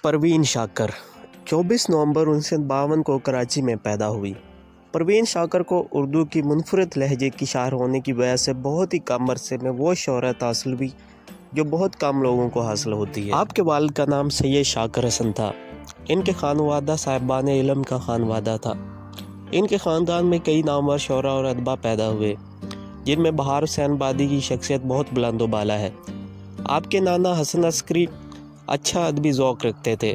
پروین شاکر 24 نومبر 1952 کو کراچی میں پیدا ہوئی۔ پروین شاکر کو اردو کی منفرد لہجے کی شاعر ہونے کی وجہ سے بہت ہی کم عرصے میں وہ شہرت حاصل ہوئی جو بہت کم لوگوں کو حاصل ہوتی ہے۔ آپ کے والد کا نام سید شاکر حسن تھا۔ ان کے خانوادہ صاحبان علم کا خانوادہ تھا۔ ان کے خاندان میں کئی نامور شعراء اور ادبا پیدا ہوئے، جن میں بہار حسین بادی کی شخصیت بہت بلند و بالا ہے۔ آپ کے نانا حسن عسکری اچھا ادبی ذوق رکھتے تھے۔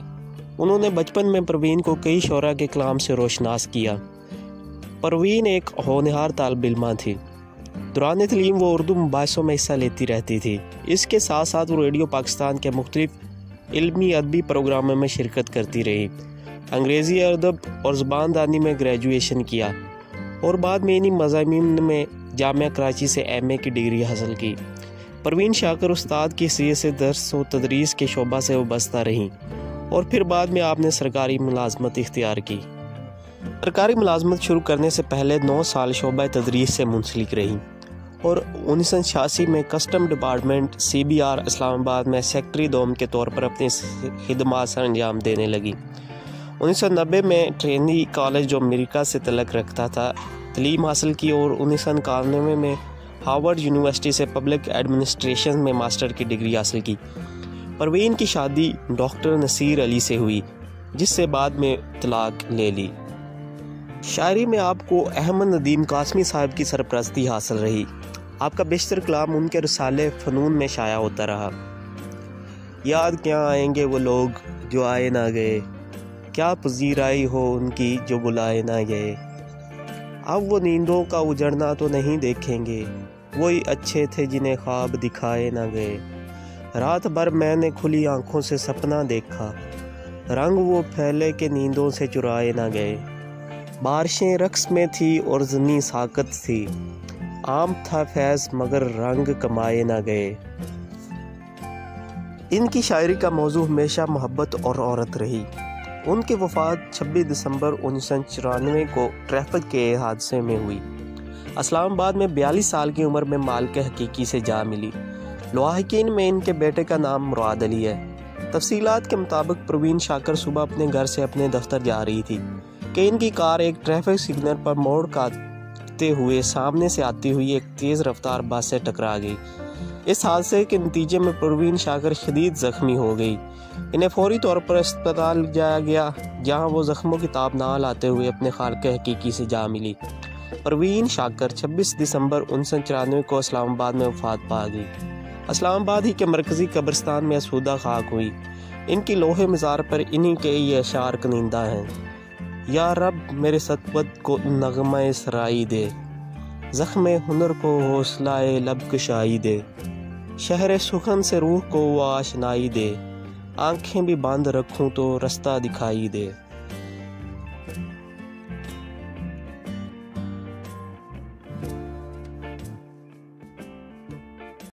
انہوں نے بچپن میں پروین کو کئی شعراء کے کلام سے روشناس کیا۔ پروین ایک ہونہار طالب علمہ تھی۔ دوران تعلیم وہ اردو مباحثوں میں حصہ لیتی رہتی تھی۔ اس کے ساتھ ساتھ وہ ریڈیو پاکستان کے مختلف علمی ادبی پروگراموں میں شرکت کرتی رہی۔ انگریزی ادب اور زبان دانی میں گریجویشن کیا اور بعد میں انہی مضامین میں جامعہ کراچی سے ایم اے کی ڈگری حاصل کی۔ پروین شاکر استاد کی حیثیت سے درس و تدریس کے شعبہ سے وابستہ رہیں اور پھر بعد میں آپ نے سرکاری ملازمت اختیار کی۔ سرکاری ملازمت شروع کرنے سے پہلے 9 سال شعبہ تدریس سے منسلک رہیں اور 1986 میں کسٹم ڈپارٹمنٹ CBR اسلام آباد میں سیکٹری دوم کے طور پر اپنی خدمات سر انجام دینے لگی۔ 1990 میں ٹرینی کالج جو امریکہ سے تعلق رکھتا تھا تعلیم حاصل کی اور 1991 میں ہارورڈ یونیورسٹی سے پبلک ایڈمنسٹریشن میں ماسٹر کی ڈگری حاصل کی۔ پروین کی شادی ڈاکٹر نصیر علی سے ہوئی، جس سے بعد میں طلاق لے لی۔ شاعری میں آپ کو احمد ندیم قاسمی صاحب کی سرپرستی حاصل رہی۔ آپ کا بیشتر کلام ان کے رسالے فنون میں شائع ہوتا رہا۔ یاد کیا آئیں گے وہ لوگ جو آئے نہ گئے، کیا پذیرائی ہو ان کی جو بلائے نہ گئے۔ اب وہ نیندوں کا اجڑنا تو نہیں دیکھیں گے، وہی اچھے تھے جنہیں خواب دکھائے نہ گئے۔ رات بھر میں نے کھلی آنکھوں سے سپنا دیکھا، رنگ وہ پھیلے کے نیندوں سے چرائے نہ گئے۔ بارشیں رقص میں تھی اور زمیں ساکت تھی، عام تھا فیض مگر رنگ کمائے نہ گئے۔ ان کی شاعری کا موضوع ہمیشہ محبت اور عورت رہی۔ ان کی وفات 26 دسمبر 1994 کو ٹریفک کے حادثے میں ہوئی۔ اسلام آباد میں 42 سال کی عمر میں مالک حقیقی سے جا ملی۔ لواحقین میں ان کے بیٹے کا نام مراد علی ہے۔ تفصیلات کے مطابق پروین شاکر صبح اپنے گھر سے اپنے دفتر جا رہی تھی کہ ان کی کار ایک ٹریفک سگنل پر موڑ کاٹتے ہوئے سامنے سے آتی ہوئی ایک تیز رفتار بس سے ٹکرا گئی۔ اس حادثے کے نتیجے میں پروین شاکر شدید زخمی ہو گئی۔ انہیں فوری طور پر اسپتال جایا گیا، جہاں وہ زخموں کی تاب نہ لاتے ہوئے اپنے خالق حقیقی سے جا ملی۔ پروین شاکر 26 دسمبر 1994 کو اسلام آباد میں وفات پا گئی۔ اسلام آباد ہی کے مرکزی قبرستان میں آسودہ خاک ہوئی۔ ان کی لوح مزار پر انہی کے یہ اشعار کنندہ ہیں: یا رب میرے سطوت کو نغمہ سرائی دے، زخم ہنر کو حوصلہ لب کشائی دے، شہر سخن سے روح کو وہ آشنائی دے، آنکھیں بھی بند رکھوں تو رستہ دکھائی دے۔